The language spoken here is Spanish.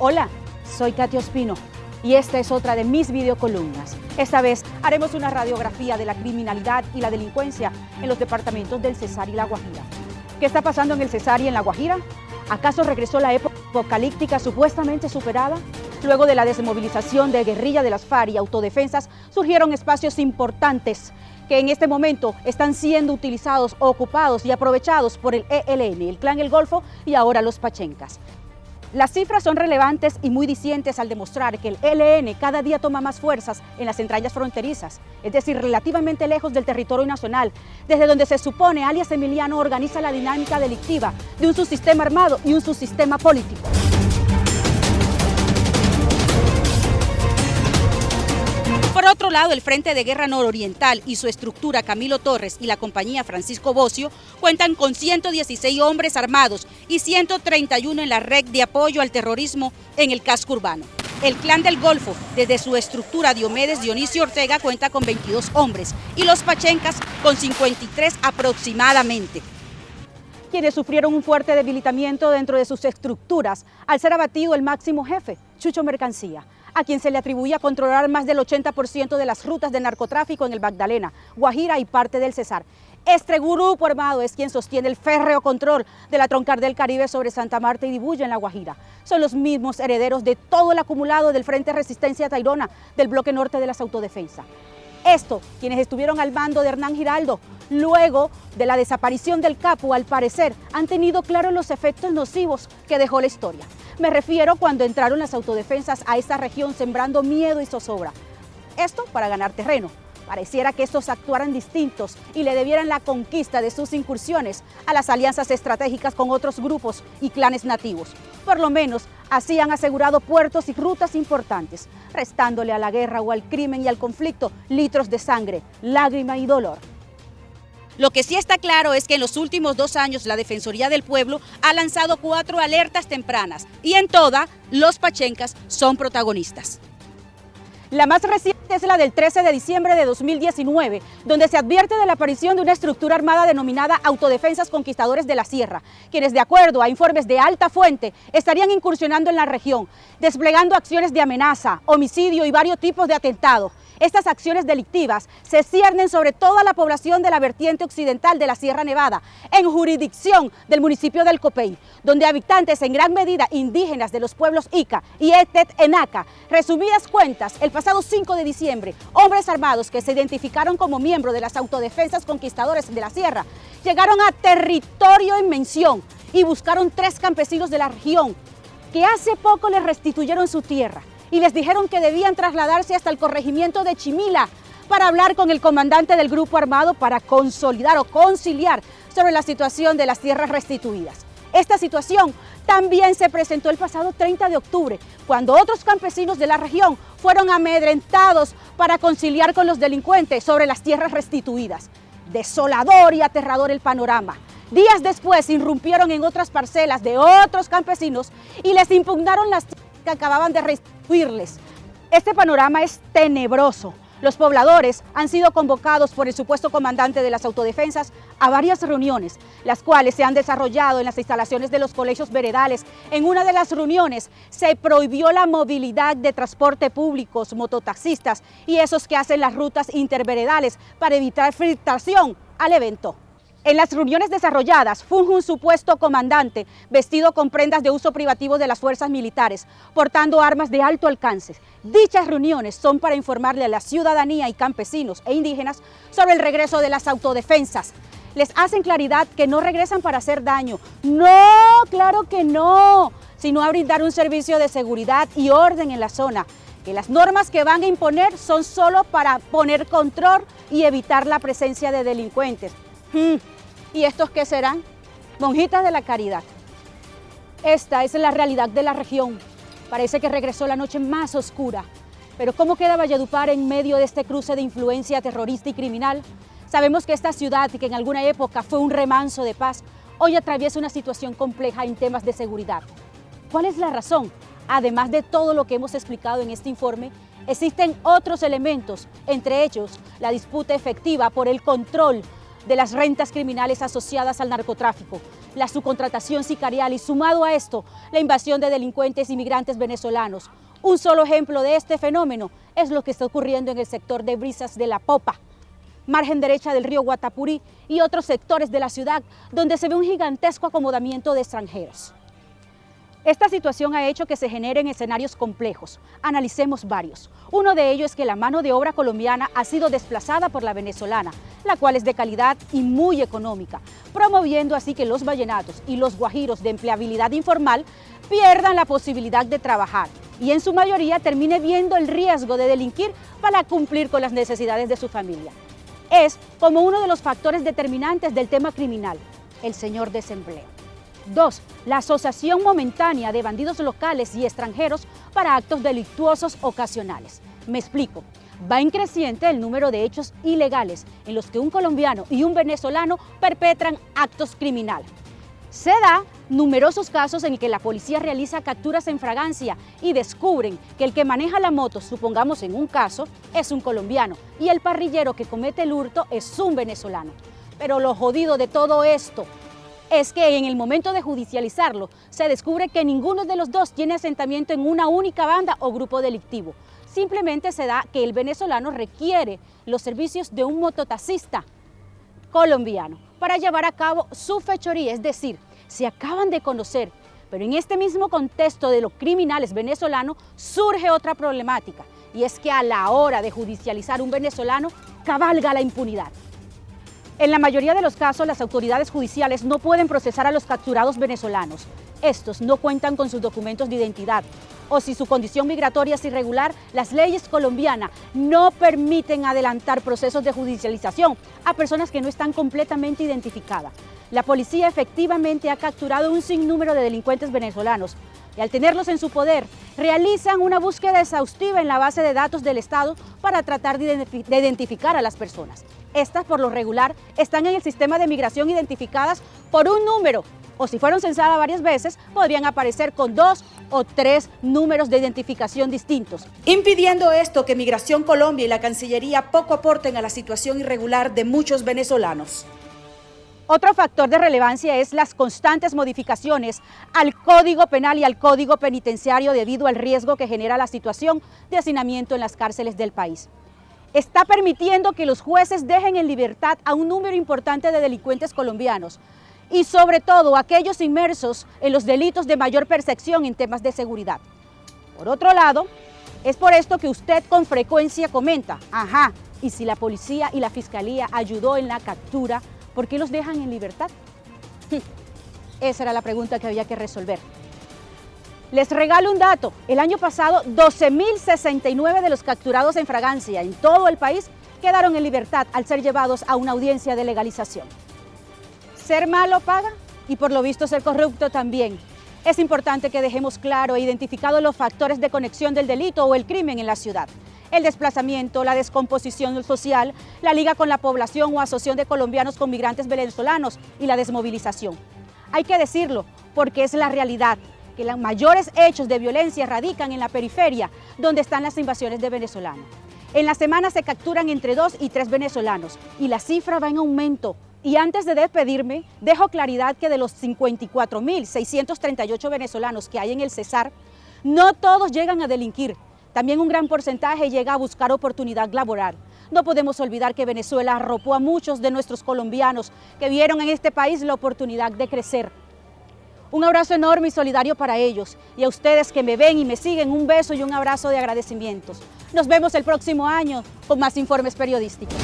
Hola, soy Katia Ospino y esta es otra de mis videocolumnas. Esta vez haremos una radiografía de la criminalidad y la delincuencia en los departamentos del Cesar y La Guajira. ¿Qué está pasando en el Cesar y en La Guajira? ¿Acaso regresó la época apocalíptica supuestamente superada? Luego de la desmovilización de guerrilla de las FARC y autodefensas, surgieron espacios importantes que en este momento están siendo utilizados, ocupados y aprovechados por el ELN, el Clan El Golfo y ahora los Pachencas. Las cifras son relevantes y muy dicientes al demostrar que el ELN cada día toma más fuerzas en las entrañas fronterizas, es decir, relativamente lejos del territorio nacional, desde donde se supone alias Emiliano organiza la dinámica delictiva de un subsistema armado y un subsistema político. Por otro lado, el Frente de Guerra Nororiental y su estructura Camilo Torres y la compañía Francisco Bocio cuentan con 116 hombres armados y 131 en la red de apoyo al terrorismo en el casco urbano. El Clan del Golfo, desde su estructura Diomedes Dionisio Ortega, cuenta con 22 hombres y los Pachencas con 53 aproximadamente, quienes sufrieron un fuerte debilitamiento dentro de sus estructuras al ser abatido el máximo jefe, Chucho Mercancía, a quien se le atribuía controlar más del 80% de las rutas de narcotráfico en el Magdalena, Guajira y parte del Cesar. Este grupo armado es quien sostiene el férreo control de la Troncal del Caribe sobre Santa Marta y Dibuya en La Guajira. Son los mismos herederos de todo el acumulado del Frente Resistencia Tairona del bloque norte de las autodefensas. Esto, quienes estuvieron al mando de Hernán Giraldo, luego de la desaparición del capo, al parecer, han tenido claros los efectos nocivos que dejó la historia. Me refiero cuando entraron las autodefensas a esta región sembrando miedo y zozobra. Esto para ganar terreno. Pareciera que estos actuaran distintos y le debieran la conquista de sus incursiones a las alianzas estratégicas con otros grupos y clanes nativos. Por lo menos, así han asegurado puertos y rutas importantes, restándole a la guerra o al crimen y al conflicto litros de sangre, lágrima y dolor. Lo que sí está claro es que en los últimos 2 años la Defensoría del Pueblo ha lanzado 4 alertas tempranas y en todas los Pachencas son protagonistas. La más reciente es la del 13 de diciembre de 2019, donde se advierte de la aparición de una estructura armada denominada Autodefensas Conquistadores de la Sierra, quienes de acuerdo a informes de alta fuente estarían incursionando en la región, desplegando acciones de amenaza, homicidio y varios tipos de atentados. Estas acciones delictivas se ciernen sobre toda la población de la vertiente occidental de la Sierra Nevada, en jurisdicción del municipio del Copey, donde habitantes en gran medida indígenas de los pueblos Ica y Etet-Enaca. Resumidas cuentas, el pasado 5 de diciembre, hombres armados que se identificaron como miembros de las Autodefensas Conquistadores de la Sierra llegaron a territorio en mención y buscaron 3 campesinos de la región que hace poco les restituyeron su tierra y les dijeron que debían trasladarse hasta el corregimiento de Chimila para hablar con el comandante del grupo armado para consolidar o conciliar sobre la situación de las tierras restituidas. Esta situación también se presentó el pasado 30 de octubre, cuando otros campesinos de la región fueron amedrentados para conciliar con los delincuentes sobre las tierras restituidas. Desolador y aterrador el panorama. Días después irrumpieron en otras parcelas de otros campesinos y les impugnaron las tierras que acababan de restituirles. Este panorama es tenebroso. Los pobladores han sido convocados por el supuesto comandante de las autodefensas a varias reuniones, las cuales se han desarrollado en las instalaciones de los colegios veredales. En una de las reuniones se prohibió la movilidad de transporte públicos, mototaxistas y esos que hacen las rutas interveredales para evitar filtración al evento. En las reuniones desarrolladas funge un supuesto comandante vestido con prendas de uso privativo de las fuerzas militares, portando armas de alto alcance. Dichas reuniones son para informarle a la ciudadanía y campesinos e indígenas sobre el regreso de las autodefensas. Les hacen claridad que no regresan para hacer daño. No, claro que no, sino a brindar un servicio de seguridad y orden en la zona. Que las normas que van a imponer son solo para poner control y evitar la presencia de delincuentes. ¿Y estos qué serán? Monjitas de la caridad. Esta es la realidad de la región. Parece que regresó la noche más oscura. Pero ¿cómo queda Valledupar en medio de este cruce de influencia terrorista y criminal? Sabemos que esta ciudad, que en alguna época fue un remanso de paz, hoy atraviesa una situación compleja en temas de seguridad. ¿Cuál es la razón? Además de todo lo que hemos explicado en este informe, existen otros elementos, entre ellos la disputa efectiva por el control de las rentas criminales asociadas al narcotráfico, la subcontratación sicarial y sumado a esto, la invasión de delincuentes inmigrantes venezolanos. Un solo ejemplo de este fenómeno es lo que está ocurriendo en el sector de Brisas de la Popa, margen derecha del río Guatapurí y otros sectores de la ciudad donde se ve un gigantesco acomodamiento de extranjeros. Esta situación ha hecho que se generen escenarios complejos. Analicemos varios. Uno de ellos es que la mano de obra colombiana ha sido desplazada por la venezolana, la cual es de calidad y muy económica, promoviendo así que los vallenatos y los guajiros de empleabilidad informal pierdan la posibilidad de trabajar y en su mayoría termine viendo el riesgo de delinquir para cumplir con las necesidades de su familia. Es como uno de los factores determinantes del tema criminal, el señor desempleo. 2. La asociación momentánea de bandidos locales y extranjeros para actos delictuosos ocasionales. Me explico. Va en creciente el número de hechos ilegales en los que un colombiano y un venezolano perpetran actos criminales. Se da numerosos casos en que la policía realiza capturas en fragancia y descubren que el que maneja la moto, supongamos en un caso, es un colombiano y el parrillero que comete el hurto es un venezolano. Pero lo jodido de todo esto es que en el momento de judicializarlo se descubre que ninguno de los dos tiene asentamiento en una única banda o grupo delictivo. Simplemente se da que el venezolano requiere los servicios de un mototaxista colombiano para llevar a cabo su fechoría, es decir, se acaban de conocer, pero en este mismo contexto de los criminales venezolanos surge otra problemática, y es que a la hora de judicializar un venezolano cabalga la impunidad. En la mayoría de los casos, las autoridades judiciales no pueden procesar a los capturados venezolanos. Estos no cuentan con sus documentos de identidad o si su condición migratoria es irregular, las leyes colombianas no permiten adelantar procesos de judicialización a personas que no están completamente identificadas. La policía efectivamente ha capturado un sinnúmero de delincuentes venezolanos y al tenerlos en su poder, realizan una búsqueda exhaustiva en la base de datos del Estado para tratar de identificar a las personas. Estas, por lo regular, están en el sistema de migración identificadas por un número, o si fueron censadas varias veces, podrían aparecer con 2 o 3 números de identificación distintos. Impidiendo esto que Migración Colombia y la Cancillería poco aporten a la situación irregular de muchos venezolanos. Otro factor de relevancia es las constantes modificaciones al Código Penal y al Código Penitenciario debido al riesgo que genera la situación de hacinamiento en las cárceles del país. Está permitiendo que los jueces dejen en libertad a un número importante de delincuentes colombianos y sobre todo aquellos inmersos en los delitos de mayor percepción en temas de seguridad. Por otro lado, es por esto que usted con frecuencia comenta, ¿y si la policía y la fiscalía ayudó en la captura, por qué los dejan en libertad? Esa era la pregunta que había que resolver. Les regalo un dato. El año pasado, 12.069 de los capturados en fragancia en todo el país quedaron en libertad al ser llevados a una audiencia de legalización. Ser malo paga y por lo visto ser corrupto también. Es importante que dejemos claro e identificados los factores de conexión del delito o el crimen en la ciudad. El desplazamiento, la descomposición social, la liga con la población o asociación de colombianos con migrantes venezolanos y la desmovilización. Hay que decirlo porque es la realidad, que los mayores hechos de violencia radican en la periferia, donde están las invasiones de venezolanos. En la semana se capturan entre 2 y 3 venezolanos y la cifra va en aumento. Y antes de despedirme, dejo claridad que de los 54.638 venezolanos que hay en el Cesar, no todos llegan a delinquir. También un gran porcentaje llega a buscar oportunidad laboral. No podemos olvidar que Venezuela arropó a muchos de nuestros colombianos que vieron en este país la oportunidad de crecer. Un abrazo enorme y solidario para ellos. Y a ustedes que me ven y me siguen, un beso y un abrazo de agradecimientos. Nos vemos el próximo año con más informes periodísticos.